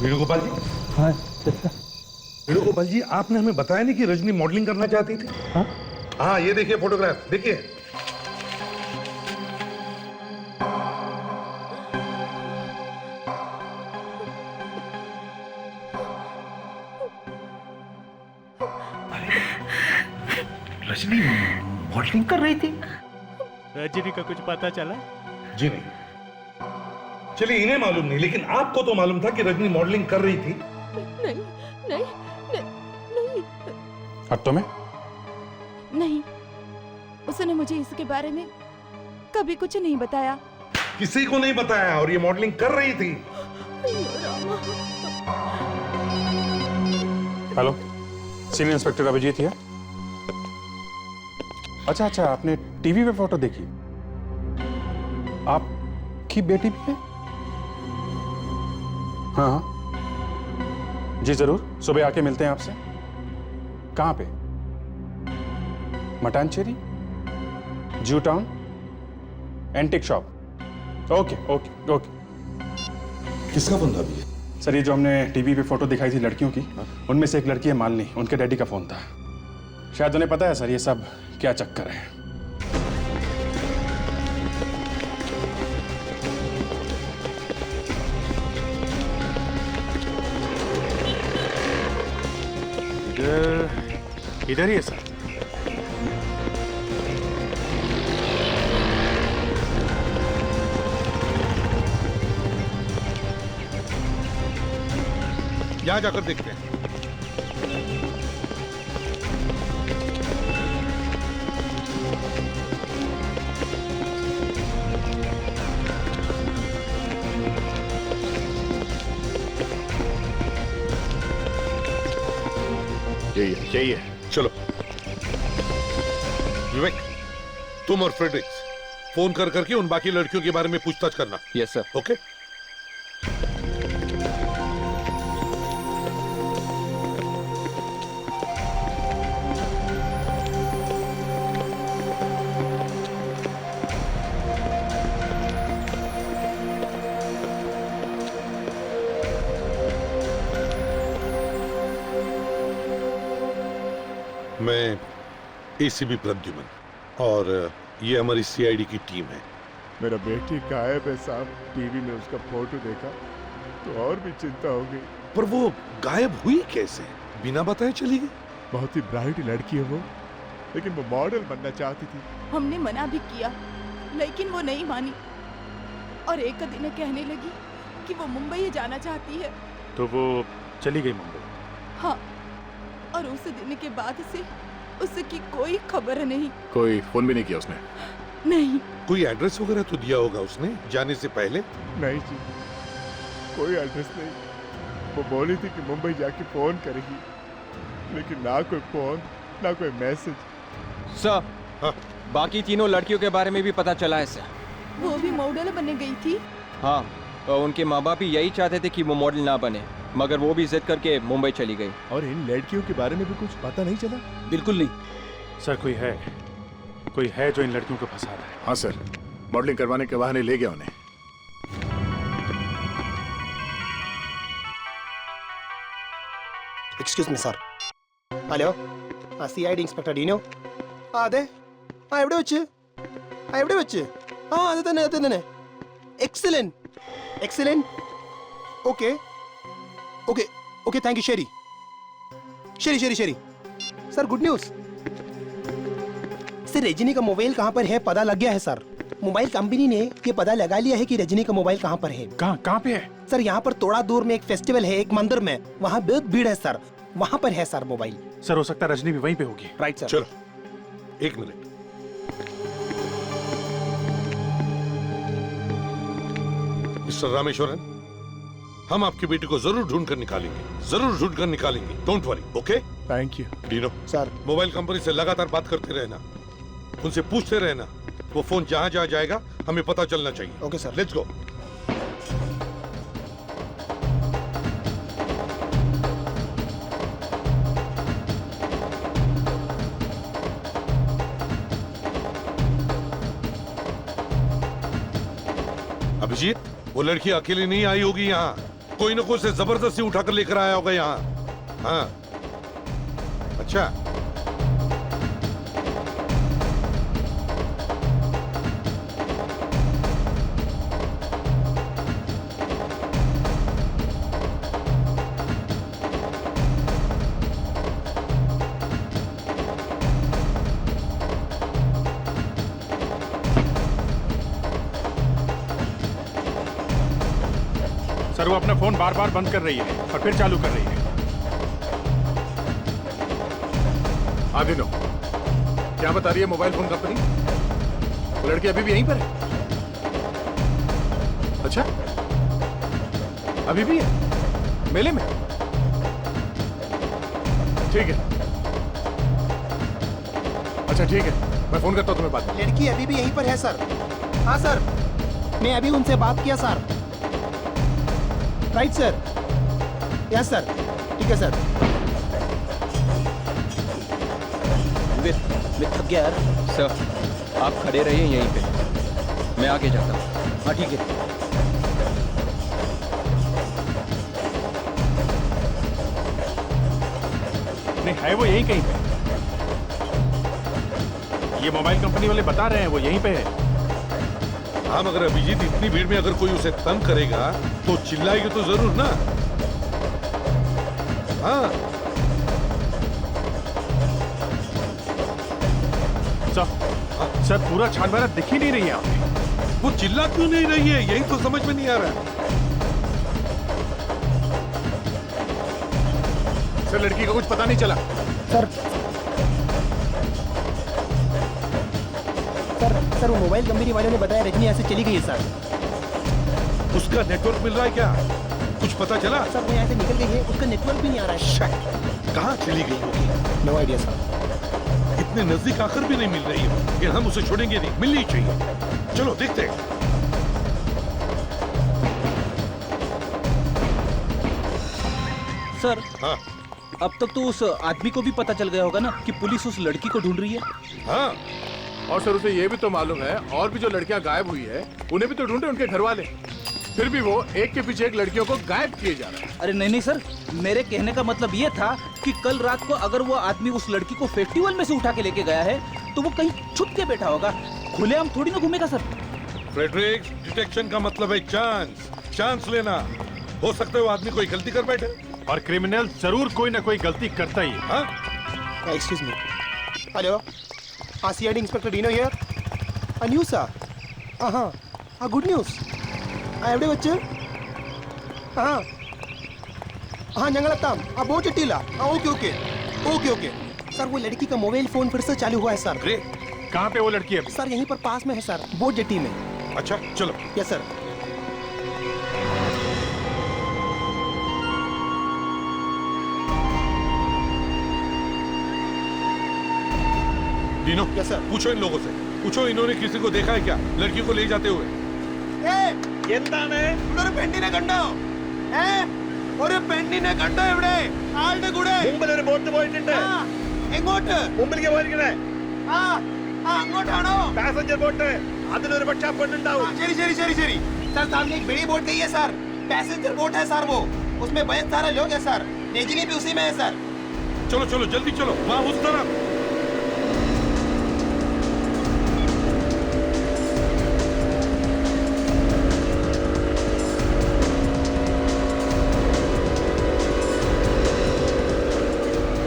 वेणुगोपाल जी। हाँ वेणुगोपाल जी, आपने हमें बताया नहीं कि रजनी मॉडलिंग करना चाहती थी? हाँ, ये देखिए फोटोग्राफ, देखिए। रजनी मॉडलिंग कर रही थी? रजनी का कुछ पता चला? जी नहीं। चलिए, इन्हें मालूम नहीं, लेकिन आपको तो मालूम था कि रजनी मॉडलिंग कर रही थी। नहीं नहीं नहीं, नहीं। और तुम्हें? नहीं, उसने मुझे इसके बारे में कभी कुछ नहीं बताया। किसी को नहीं बताया और ये मॉडलिंग कर रही थी। हेलो, सीनियर इंस्पेक्टर अभिजीत है। अच्छा, आपने टीवी पे फोटो देखी? आपकी बेटी भी है? हाँ, जी जरूर, सुबह आके मिलते हैं आपसे। कहाँ पे? मटानचेरी, जू town, antique shop. Okay okay okay. किसका बंदा भी है? सर ये जो हमने टीवी पे फोटो दिखाई थी लड़कियों की, उनमें से एक लड़की है मालिनी, उनके डैडी का फोन था। शायद उन्हें पता है सर ये सब क्या चक्कर है। इधर ही है सर। यहां जाकर देखते हैं। यही है। चलो विवेक, तुम और फ्रेडरिक्स फोन कर करके उन बाकी लड़कियों के बारे में पूछताछ करना। Yes sir. ओके। मैं एसीपी प्रद्युमन और ये हमारी सीआईडी की टीम है। मेरा बेटी गायब है साहब। टीवी में उसका फोटो देखा तो और भी चिंता हो गई। पर वो गायब हुई कैसे? बिना बताए चली गई? बहुत ही ब्राइट लड़की है वो, लेकिन वो मॉडल बनना चाहती थी। हमने मना भी किया, लेकिन वो नहीं मानी और एक दिन कहने लगी कि वो मुंबई जाना चाहती है। तो वो चली गई मुंबई? हाँ, और उस दिन के बाद से उसकी कोई खबर नहीं। कोई फोन भी नहीं किया उसने? नहीं। कोई एड्रेस वगैरह तो दिया होगा उसने जाने से पहले? नहीं जी, कोई एड्रेस नहीं। वो बोली थी कि मुंबई जाके फोन करेगी, लेकिन ना कोई फोन ना कोई मैसेज। सर, बाकी तीनों लड़कियों के बारे में भी पता चला है सर। वो भी मॉडल बनने गई थी। हाँ, और उनके माँ बाप भी यही चाहते थे कि वो मॉडल ना बने, मगर वो भी जिद करके मुंबई चली गई। और इन लड़कियों के बारे में भी कुछ पता नहीं चला? बिल्कुल नहीं सर। कोई है जो इन लड़कियों को फंसा रहा है। हाँ सर, मॉडलिंग करवाने के बहाने ले गया उन्हें। Excuse me, sir. ഹലോ, ആ CID ഇൻസ്പെക്ടർ ഡീനോ. ആ അതെ, ആ എവിടെ വെച്ച്? ആ അത് തന്നെ. എക്സലന്റ്. Okay, thank you. ശരി. Sir good news. Sir Rajni का मोबाइल कहाँ पर है पता लग गया है सर. मोबाइल कंपनी ने ये पता लगा लिया है कि रजनी का मोबाइल कहाँ पर है. कहाँ पे है? सर यहाँ पर थोड़ा दूर में एक फेस्टिवल है, एक मंदिर में, वहाँ बहुत भीड़ है सर. वहाँ पर है सर मोबाइल. सर हो सकता है रजनी भी वहीं पे होगी. Right sir. चलो एक मिनट. मिस्टर रामेश्वरन, हम आपकी बेटी को जरूर ढूंढ कर निकालेंगे. Don't worry. Okay, thank you. Dino sir, mobile company से लगातार बात करते रहना, उनसे पूछते रहना. वो फोन जहां जाएगा हमें पता चलना चाहिए. Okay sir. Let's go. Abhijit, वो लड़की अकेली नहीं आई होगी यहाँ. कोई ना कोई से जबरदस्ती उठाकर लेकर आया होगा यहाँ. हाँ, अच्छा. सर वो अपना फोन बार बार बंद कर रही है और फिर चालू कर रही है. आदिनो, क्या बता रही है मोबाइल फोन कंपनी? वो लड़की अभी भी यहीं पर है? अच्छा, अभी भी है मेले में? ठीक है. अच्छा ठीक है, मैं फोन करता हूँ तुम्हें बाद में. लड़की अभी भी यहीं पर है सर. हाँ सर, मैं अभी उनसे बात किया sir. Right sir. Yes sir. ठीक है सर. मैं थक गया यार. सर आप खड़े रहिए यहीं पे, मैं आगे जाता हूँ. हाँ ठीक है. नहीं है वो यहीं कहीं पे. ये मोबाइल कंपनी वाले बता रहे हैं वो यहीं पे है. हाँ, मगर अभिजीत, इतनी भीड़ में अगर कोई उसे तंग करेगा तो चिल्लाएगी तो जरूर ना. हाँ. सर पूरा छानबीन दिख ही नहीं रही है. वो चिल्ला क्यों नहीं रही है, यही तो समझ में नहीं आ रहा है. सर लड़की का कुछ पता नहीं चला. सर वो मोबाइल कंपनी वालों ने बताया रजनी यहाँ से चली गई है सर. उसका नेटवर्क मिल रहा है क्या? कुछ पता चला? सर वो यहाँ से निकल गई है, उसका नेटवर्क भी नहीं आ रहा है. कहाँ चली गई होगी? No idea sir. इतने नजदीक आकर भी नहीं मिल रही है, लेकिन हम उसे छोड़ेंगे नहीं, मिलनी चाहिए. चलो देखते हैं. सर हाँ, अब तक तो उस आदमी को भी पता चल गया होगा ना कि पुलिस उस लड़की को ढूंढ रही है. हाँ. और सर उसे ये भी तो मालूम है और भी जो लड़कियां गायब हुई है उन्हें भी तो ढूंढे उनके घर वाले. फिर भी वो एक के पीछे एक लड़कियों को गायब किए जा रहे हैं. अरे नहीं सर, मेरे कहने का मतलब ये था कि कल रात को अगर वो आदमी उस लड़की को फेस्टिवल में से उठा के लेके गया है तो वो कहीं छुप के बैठा होगा, खुलेआम थोड़ी ना घूमेगा सर. फ्रेडरिक, डिटेक्शन का मतलब है चांस लेना. हो सकता है वो आदमी कोई गलती कर बैठे. और क्रिमिनल जरूर कोई ना कोई गलती करता ही है. Excuse me. Hello, CID inspector dino here. News हाँ गुड न्यूज़. എവിടെ വെച്ച്? हाँ ഞങ്ങളെത്താം. ബോട്ട് കിട്ടിയില്ല. ओके. सर वो लड़की का मोबाइल फोन फिर से चालू हुआ है सर. कहाँ पे वो लड़की है? सर यहीं पर पास में है सर, बोट जेटी में. अच्छा चलो. Yes sir. डीनो, पूछो इन लोगों से पूछो इन्होंने किसी को देखा है क्या लड़की को ले जाते हुए? എന്താണ് ഇവിടെ പെണ്ണിനെ കണ്ടോ? ഒരു പെണ്ണിനെ കണ്ടോ ഇവിടെ ആളുടെ കൂടെ? മുമ്പിൽ ഒരു ബോട്ട് പോയിട്ടുണ്ട്. എങ്ങോട്ട്? മുമ്പിലേക്ക് പോയിരിക്കണേ. അങ്ങോട്ടാണോ? Passenger boat. അതിലൊരു പക്ഷേ പെണ്ണുണ്ടാവും. ശരി ശരി ശരി ശരി सर, सामने एक बड़ी बोट गई है सर, पैसेंजर बोट है सर वो, उसमें बहुत सारे लोग हैं सर, नेजिनी भी उसी में है सर। चलो चलो जल्दी चलो, वहाँ उस तरफ।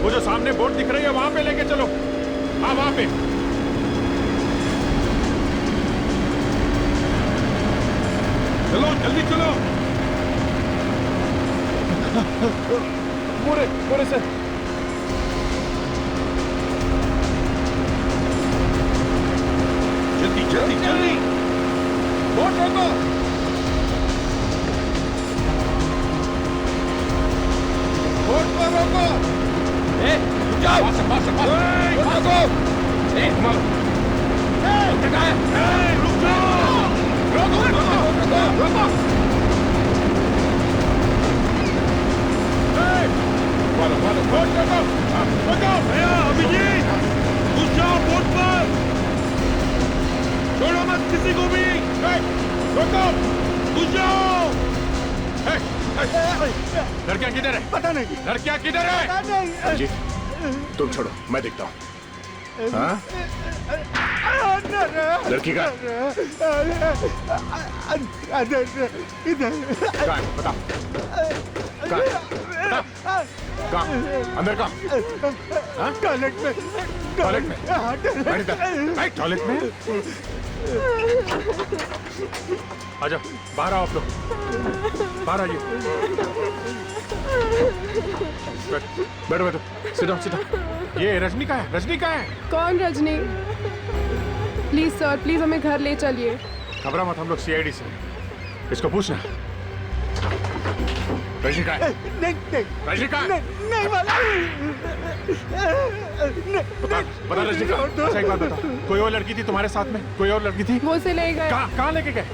वो जो सामने बोट दिख रही है वहां पे लेके चलो। हाँ वहां पे। चलो जल्दी चलो। पूरे पूरे से। जल्दी जल्दी जल्दी, बोट रोको। बोट को रोको। जाओ। रोको। रुक जाओ। रोको रोको रोको। बोट रोको। भैया अभिजीत, घुस जाओ बोट पर, छोड़ो मत किसी को भी। रोको, घुस जाओ। लड़कियां किधर है? पता नहीं। लड़कियां किधर है? पता नहीं। जी तुम छोड़ो, मैं देखता हूँ। हाँ? लड़की का इधर कहाँ है? बताओ कहाँ है? बताओ कहाँ? अंदर कहाँ? हाँ? टॉयलेट में। टॉयलेट में? बैठ इधर। बैठ टॉयलेट में। आ जाओ, बाहर आओ आप लोग, बाहर आइए। बैठो बैठो, सिट डाउन सिट डाउन। ये रजनी का है, रजनी का है। कौन रजनी? प्लीज सर, प्लीज हमें घर ले चलिए। घबरा मत, हम लोग सीआईडी से। इसको पूछना। रजनी का है? नहीं नहीं रजनी का है? नहीं वाला। बता बता रजनी का। अच्छा एक बात बता, कोई और लड़की थी तुम्हारे साथ में? कोई और लड़की थी? वो से ले गए। कहाँ लेके गए?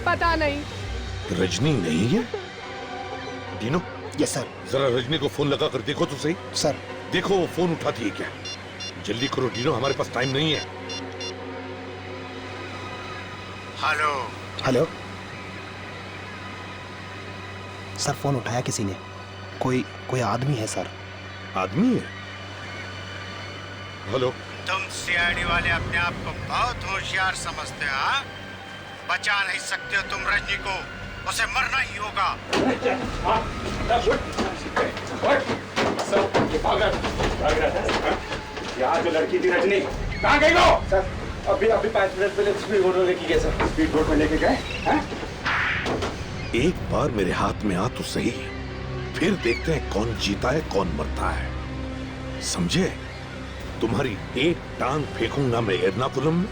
पता नहीं। रजनी नहीं है? डीनो? Yes sir. जरा रजनी को फोन लगा कर देखो तो सही। सर देखो वो फोन उठाती है क्या? जल्दी करो डीनो, हमारे पास टाइम नहीं है। हेलो हेलो सर, फोन उठाया किसी ने? कोई आदमी है सर। आदमी है? हेलो। तुम सीआईडी वाले अपने आप को बहुत होशियार समझते हो, हाँ? बचा नहीं सकते हो तुम रजनी को, उसे मरना ही होगा। यहाँ जो लड़की थी रजनी, कहाँ गई वो? सर अभी 5 मिनट पहले स्पीड बोट में लेके गए सर। स्पीड बोट में लेके गए? एक बार मेरे हाथ में आ तो सही, फिर देखते हैं कौन जीता है कौन मरता है, समझे? तुम्हारी एक टांग फेंकूंगा मैं एर्नाकुलम में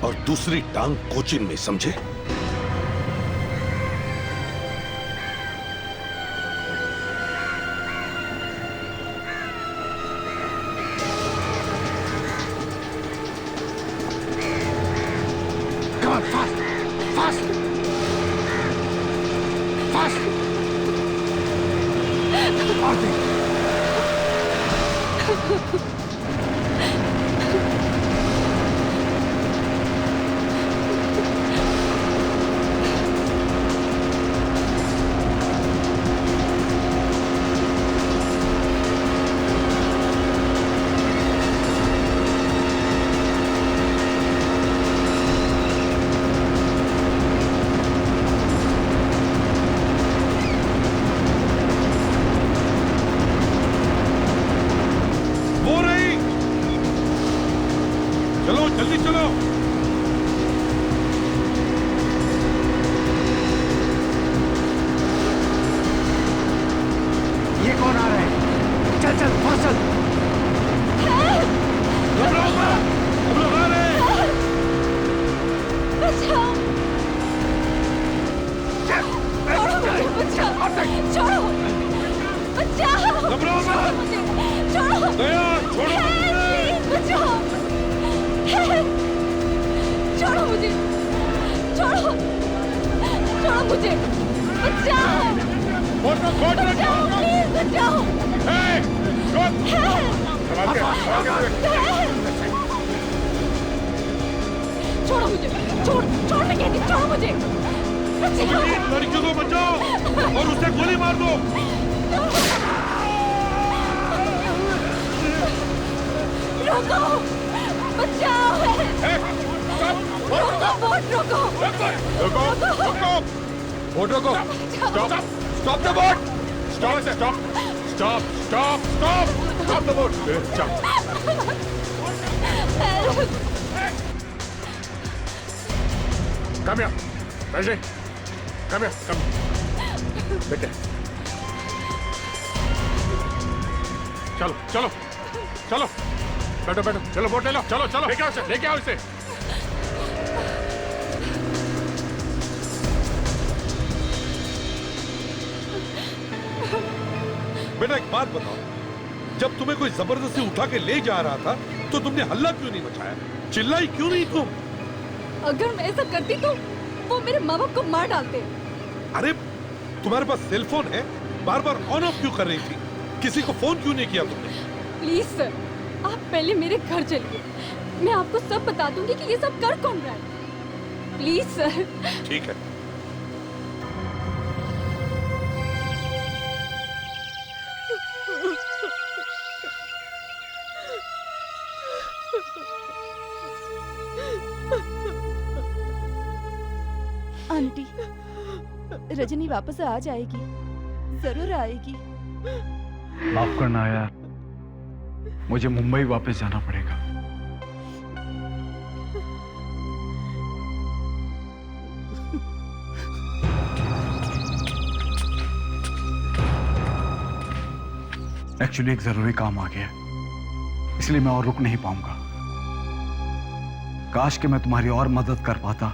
और दूसरी टांग कोचिन में, समझे? वो रहे मुझे, बचाओ, बचाओ, प्लीज बचाओ। छोड़ो मुझे, छोड़ मैं कहती, छोड़ो मुझे। लड़कियों को बचाओ और उसे गोली मार दो। रोको, बचाओ, रोको, बोट रोको, बोट रोको, stop the boat, stop the boat. Come here, Rajni. Come here, come. बेटे, चलो, बैठो, चलो बोट ले लो, चलो, लेके आओ इसे। बेटा एक बात बताओ, जब तुम्हें कोई जबरदस्ती उठा के ले जा रहा था तो तुमने हल्ला क्यों नहीं मचाया, चिल्लाई क्यों नहीं तुम? अगर मैं ऐसा करती तो वो मेरे माँ बाप को मार डालते। अरे तुम्हारे पास सेल फोन है, बार बार ऑन ऑफ क्यों कर रही थी? किसी को फोन क्यों नहीं किया तुमने? प्लीज सर, आप पहले मेरे घर चलिए, मैं आपको सब बता दूंगी कि ये सब कर कौन रहा है। Please sir. ठीक है। आंटी, रजनी वापस आ जाएगी, जरूर आएगी। माफ करना यार, मुझे मुंबई वापस जाना पड़ेगा। एक्चुअली एक जरूरी काम आ गया, इसलिए मैं और रुक नहीं पाऊंगा। काश कि मैं तुम्हारी और मदद कर पाता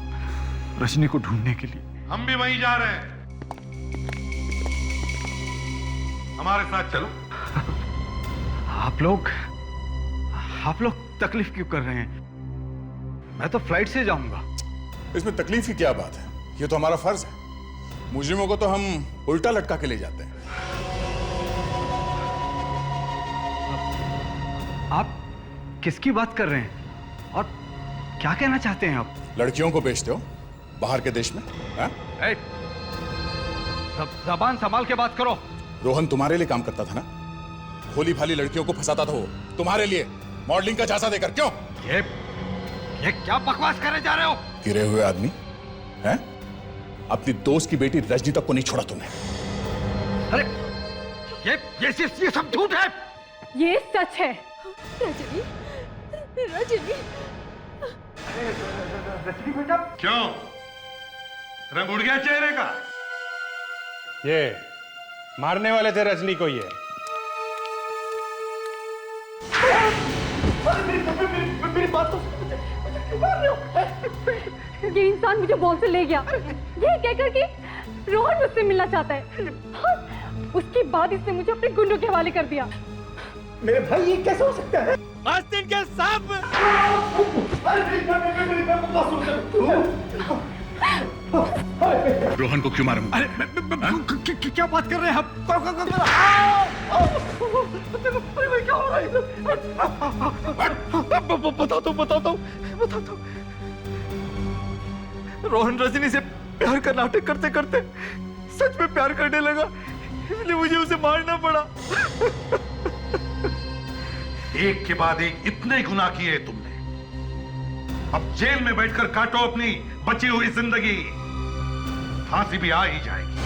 रजनी को ढूंढने के लिए। हम भी वहीं जा रहे हैं, हमारे साथ चलो। आप लोग तकलीफ क्यों कर रहे हैं? मैं तो फ्लाइट से जाऊंगा। इसमें तकलीफ की क्या बात है, ये तो हमारा फर्ज है। मुजरिमों को तो हम उल्टा लटका के ले जाते हैं। आप किसकी बात कर रहे हैं और क्या कहना चाहते हैं आप? लड़कियों को बेचते हो बाहर के देश में? जबान संभाल के बात करो। रोहन तुम्हारे लिए काम करता था ना, भोली भाली लड़कियों को फंसाता था वो तुम्हारे लिए, मॉडलिंग का झांसा देकर। क्यों? ये क्या बकवास करे जा रहे हो? गिरे हुए आदमी हैं? अपनी दोस्त की बेटी रजनी तक को नहीं छोड़ा तुमने। अरे ये सब झूठ है। ये सच है। रजनी, रजनी, रजनी बेटा, क्यों रंग उड़ गया चेहरे का? ये मारने वाले थे रजनी को। ये मेरी बात तो क्यों मार रहे हो? ये इंसान मुझे बॉल से ले गया, ये कहकर कि रोहन मुझसे मिलना चाहता है। उसके बाद इसने मुझे अपने गुंडों के हवाले कर दिया। मेरे भाई ये कैसे हो सकता है? आस्तीन के सांप। रोहन को क्यों मारूंगा? अरे क्या बात कर रहे हैं आप? क्या हो रहा है? बता दो। रोहन रजनी से प्यार का नाटक करते करते सच में प्यार करने लगा, इसलिए मुझे उसे मारना पड़ा। एक के बाद एक इतने गुनाह किए तुमने, अब जेल में बैठकर काटो अपनी बची हुई जिंदगी, फांसी भी आ ही जाएगी।